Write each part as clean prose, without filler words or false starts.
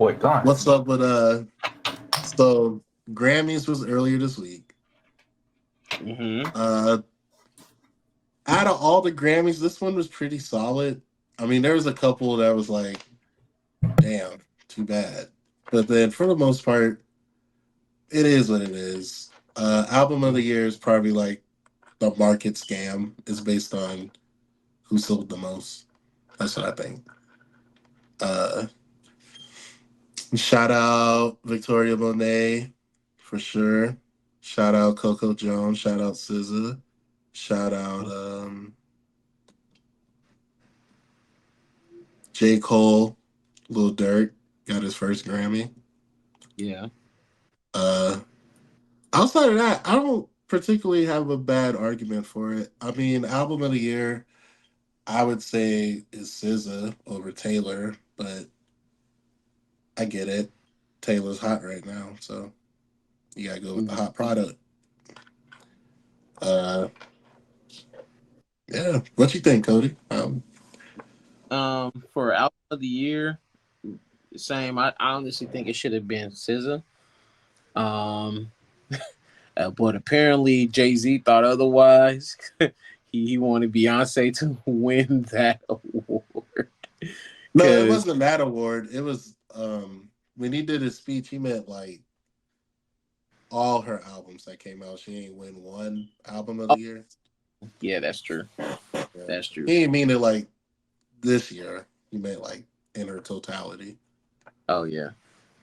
Boy, gone. What's up with so Grammys was earlier this week. Mm-hmm. Out of all the Grammys, this one was pretty solid. I mean, there was a couple that was like, damn, too bad. But then for the most part, it is what it is. Album of the year is probably like the market scam. It's based on who sold the most. That's what I think. Shout out Victoria Monet for sure. Shout out Coco Jones. Shout out SZA. Shout out J. Cole. Lil Durk got his first Grammy. Yeah. Outside of that, I don't particularly have a bad argument for it. I mean, album of the year, I would say is SZA over Taylor, but I get it. Taylor's hot right now, so you gotta go with the hot product. Yeah. What you think, Cody? For album of the year, same. I honestly think it should have been SZA. But apparently Jay-Z thought otherwise. he wanted Beyonce to win that award. No, it wasn't that award. It was when he did his speech, he meant like all her albums that came out. She ain't win one album of the year. Yeah, that's true. Yeah. That's true. He didn't mean it like this year. He meant like in her totality. Oh yeah.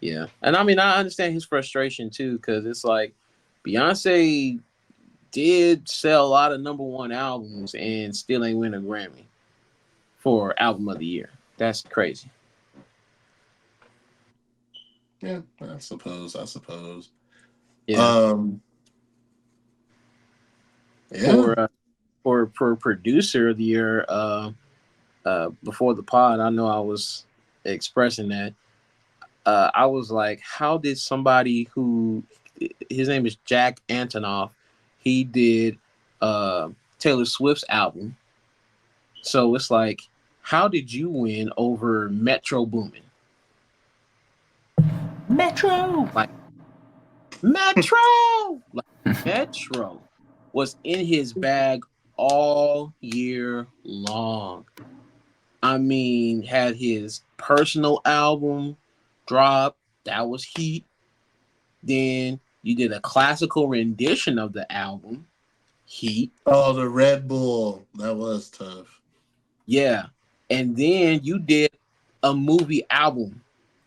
Yeah. And I mean, I understand his frustration too, because it's like Beyonce did sell a lot of number one albums and still ain't win a Grammy for album of the year. That's crazy. Yeah, I suppose. Yeah. Yeah. For producer of the year, before the pod, I know I was expressing that. I was like, how did somebody who his name is Jack Antonoff, he did Taylor Swift's album. So it's like, how did you win over Metro Boomin? Metro! Like Metro! Like Metro was in his bag all year long. I mean, had his personal album drop, that was heat. Then you did a classical rendition of the album, heat. Oh, the Red Bull. That was tough. Yeah. And then you did a movie album.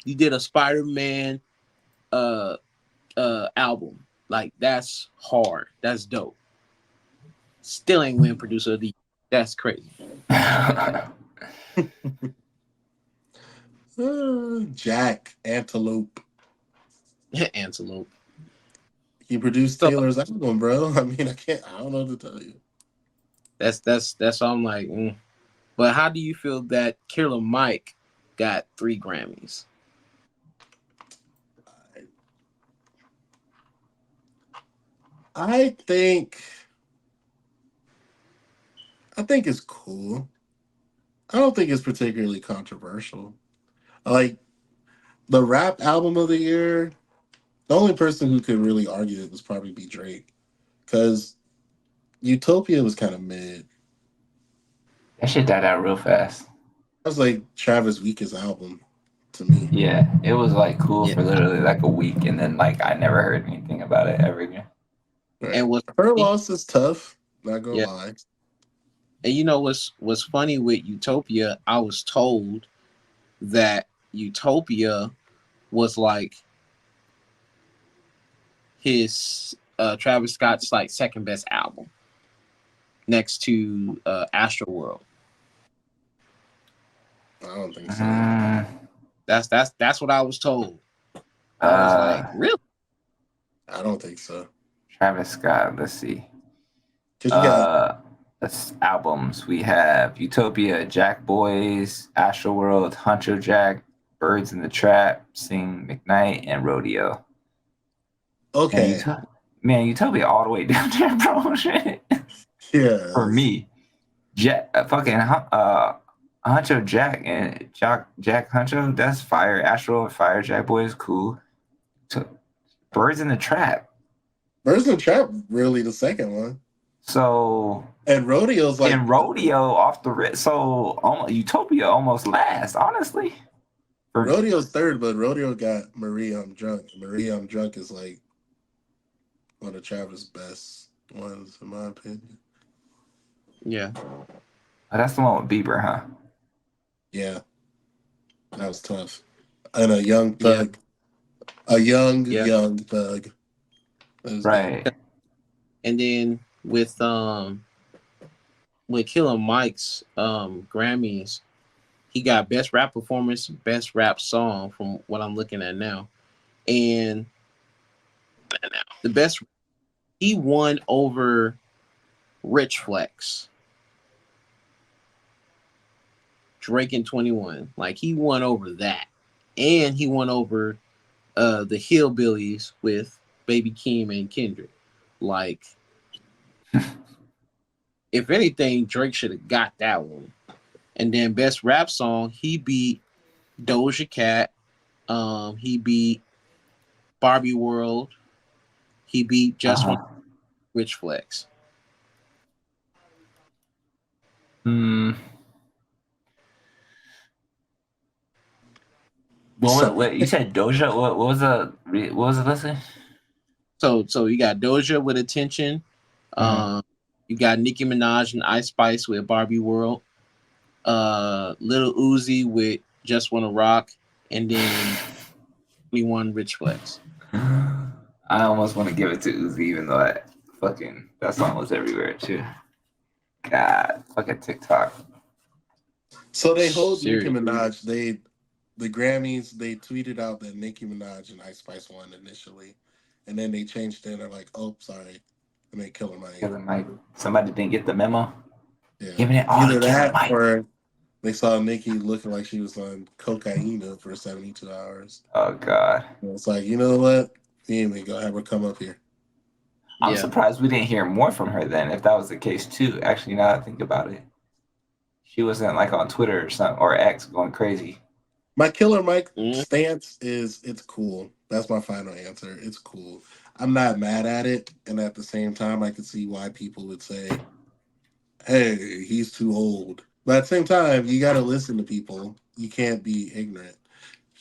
You did a Spider-Man album. Like, that's hard. That's dope. Still ain't win producer of the year. That's crazy. Jack Antelope. Antelope. He produced Taylor's album, bro. I mean, I don't know what to tell you. That's all I'm like. But how do you feel that Killer Mike got 3 Grammys? I think it's cool. I don't think it's particularly controversial. Like the rap album of the year, the only person who could really argue it was probably be Drake, because Utopia was kind of mid. That shit died out real fast. That was like Travis Week's album to me. Yeah, it was like cool for literally like a week, and then like I never heard anything about it ever again. Right. And her loss is tough. Not gonna lie. And you know what's funny with Utopia? I was told that Utopia was like his Travis Scott's like second best album, next to Astroworld. I don't think so. That's what I was told. I was like, really? I don't think so. Travis Scott. Let's see. That's albums. We have Utopia, Jack Boys, Astroworld, Huncho Jack, Birds in the Trap, Sing McKnight, and Rodeo. Okay. Man, Utopia all the way down there, bro. Shit. Yeah. For me, Huncho Jack and Jack Huncho, that's fire. Astro Fire Jack Boy is cool. So, Birds in the Trap. Birds in the Trap really the second one, So and Rodeo's like and Rodeo off the rip. So Utopia almost last, honestly. For Rodeo's third, but Rodeo got Maria I'm Drunk. Maria I'm Drunk is like one of Travis' best ones in my opinion. Yeah. oh, that's the one with Bieber, huh? Yeah, that was tough. And a young Yeah. thug, a young Yeah. thug. That was dope. Right. And then with Killer Mike's Grammys, he got best rap performance, best rap song from what I'm looking at now. And the best he won over Rich Flex, Drake and 21. Like he won over that. And he won over the Hillbillies with Baby Keem and Kendrick. Like if anything, Drake should have got that one. And then best rap song, he beat Doja Cat. He beat Barbie World. He beat Just One Rich Flex. Hmm. So, What you said Doja? What was the lesson? So you got Doja with Attention. You got Nicki Minaj and Ice Spice with Barbie World. Little Uzi with Just Wanna Rock, and then 21 Rich Flex. I almost want to give it to Uzi, even though that song was everywhere too. God, fucking TikTok. so they hold Seriously. Nicki Minaj. The Grammys, they tweeted out that Nicki Minaj and Ice Spice won initially, and then they changed it. And they're like, "Oh, sorry," and they Killer Mike. Killer Mike. Somebody didn't get the memo. Yeah, Giving it all either to Killer that Mike. or they saw Nicki looking like she was on cocaine for 72 hours. Oh God. And it's like, you know what? Anyway, go have her come up here. I'm Yeah. surprised we didn't hear more from her then, if that was the case too. Actually, now that I think about it, she wasn't like on Twitter or something or X going crazy. My Killer Mike Mm. stance is it's cool. That's my final answer. It's cool. I'm not mad at it, and at the same time, I can see why people would say, "Hey, he's too old." But at the same time, you got to listen to people. You can't be ignorant.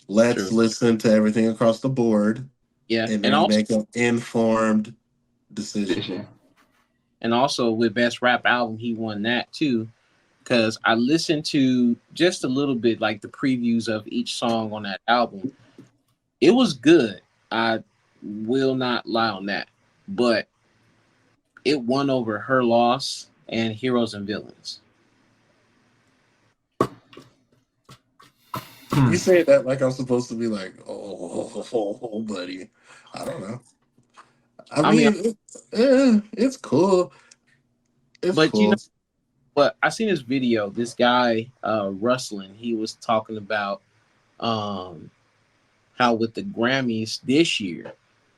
Let's True. listen to everything across the board, Yeah, and and then also make an informed decision. with best rap album, he won that too. Because I listened to just a little bit, like the previews of each song on that album. It was good. I will not lie on that, but it won over Her Loss and Heroes and Villains. You say that like I'm supposed to be like, oh, buddy. I don't know. I mean, it's cool. It's But you cool. know what? I seen this video. This guy, Rustlin, he was talking about how with the Grammys this year,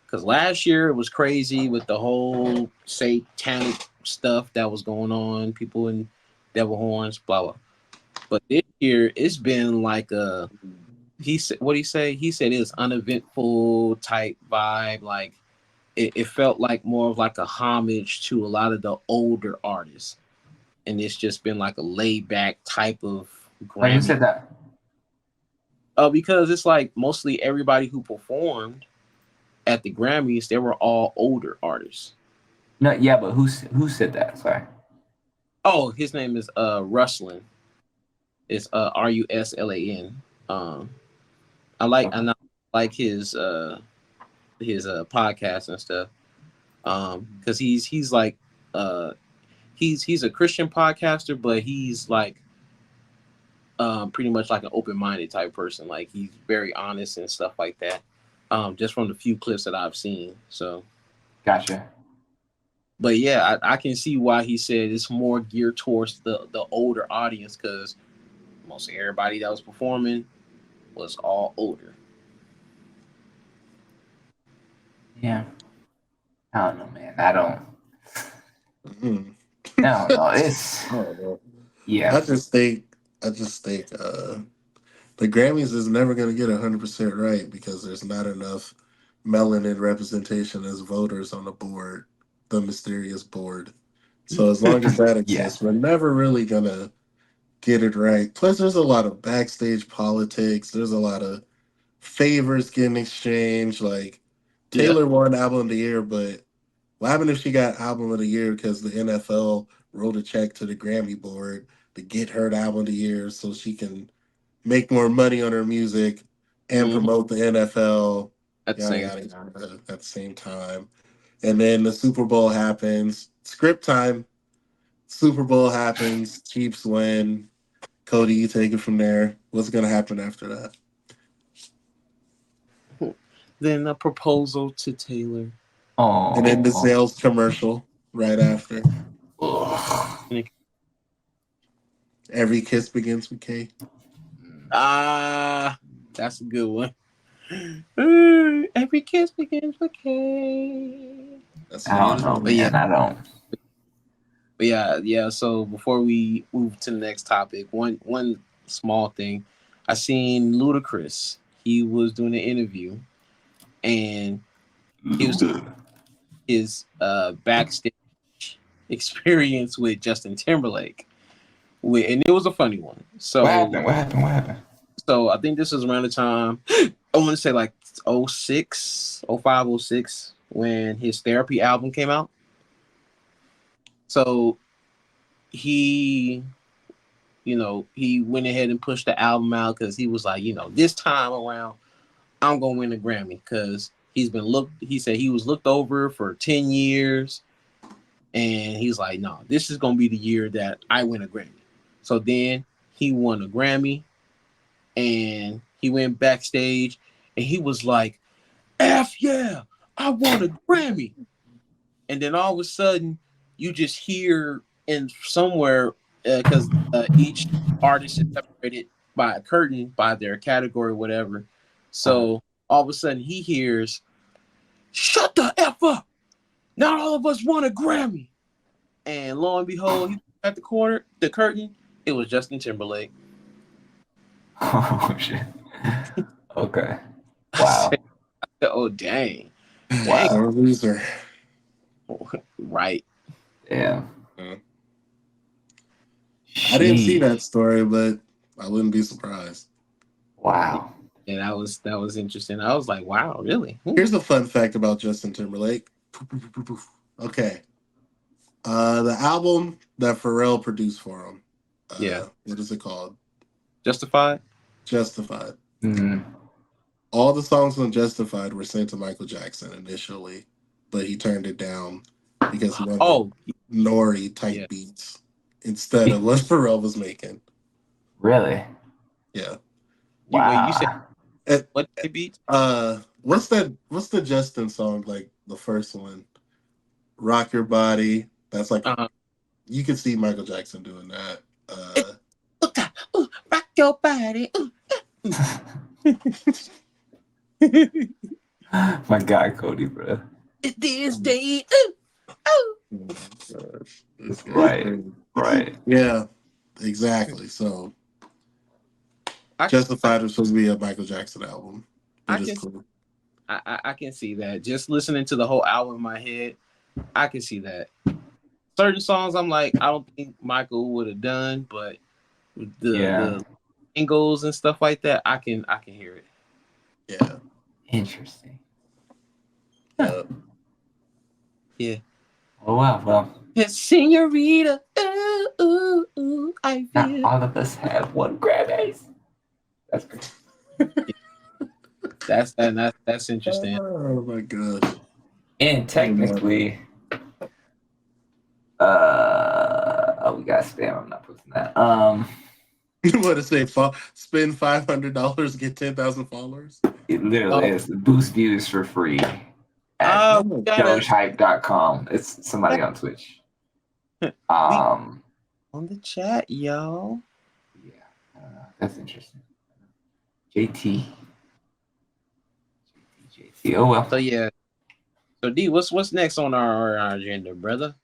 because last year it was crazy with the whole satanic stuff that was going on, people in devil horns, blah blah. But this year it's been like he said what he say? He said it's uneventful type vibe. Like it felt like more of like a homage to a lot of the older artists, and it's just been like a laid back type of Wait, who Grammy. said that? Because it's like mostly everybody who performed at the Grammys, they were all older artists. No, yeah, but who said that? Sorry. Oh, his name is Ruslan. It's Ruslan. I like his podcast and stuff. Because he's like he's a Christian podcaster, but he's like pretty much like an open-minded type person. Like he's very honest and stuff like that. Just from the few clips that I've seen. So Gotcha. but yeah, I can see why he said it's more geared towards the older audience, because mostly everybody that was performing was all older. Yeah. I don't know, man. I don't Mm. know. It's I don't know. yeah. I just think I just think the Grammys is never going to get 100% right because there's not enough melanin representation as voters on the board, the mysterious board. So as long as that Yeah. exists, we're never really going to get it right. Plus, there's a lot of backstage politics. There's a lot of favors getting exchanged. Like Yeah. Taylor won Album of the Year, but what happened if she got Album of the Year because the NFL wrote a check to the Grammy board to get her the Album of the Year so she can make more money on her music and Mhm. promote the NFL, At the yada same yada yada, at the same time. And then the Super Bowl happens. Script time. Super Bowl happens. Chiefs win. Cody, you take it from there. What's gonna happen after that? Then a proposal to Taylor. Oh. And then the sales commercial right after. Every kiss begins with K. That's a good one. Every kiss begins with K. That's I don't know, But yeah. man. I don't. But yeah. So before we move to the next topic, one small thing, I seen Ludacris. He was doing an interview, and he was talking about his backstage experience with Justin Timberlake, and it was a funny one. So What happened? What happened? What happened? So I think this is around the time I want to say like 06, 05, 06 when his Therapy album came out. So he he went ahead and pushed the album out because he was like, this time around, I'm gonna win a Grammy because he said he was looked over for 10 years, and he's like, no, this is gonna be the year that I win a Grammy. So then he won a Grammy, and he went backstage, and he was like, F yeah, I won a Grammy. And then all of a sudden, you just hear in somewhere, because each artist is separated by a curtain by their category, whatever. So all of a sudden, he hears, "Shut the F up! Not all of us won a Grammy." And lo and behold, he at the curtain, it was Justin Timberlake. Oh shit. Okay. I Wow. said, oh dang, Wow. What a loser. right? Yeah. I didn't see that story, but I wouldn't be surprised. Wow. Yeah, that was interesting. I was like, wow, really? Here's a fun fact about Justin Timberlake. Okay. The album that Pharrell produced for him. Yeah. What is it called? Justified? Justified. Mm-hmm. All the songs on Justified were sent to Michael Jackson initially, but he turned it down because he wanted Nori type beats instead of what Pharrell was making. Really? Yeah. Wow. You said what beats? What's the Justin song, like the first one? Rock Your Body. That's like you can see Michael Jackson doing that. Rock your body. My guy Cody, bro. This day. Right. Yeah, exactly. So Justified was supposed to be a Michael Jackson album. I can see that. Just listening to the whole album in my head, I can see that. Certain songs I'm like, I don't think Michael would have done, but the singles and stuff like that, I can hear it. Yeah. Interesting. Yeah. Oh wow. Well. Yes, senorita. Ooh, I feel. Not all of us have one Grammys. That's great. That's interesting. Oh my gosh. And technically, we got spam. I'm not posting that. You want to say spend $500, get 10,000 followers? It literally is. Boost views for free at dogehype.com. It's somebody on Twitch. On the chat, y'all. Yeah, that's interesting. JT. Oh well. So yeah. So D, what's next on our agenda, brother?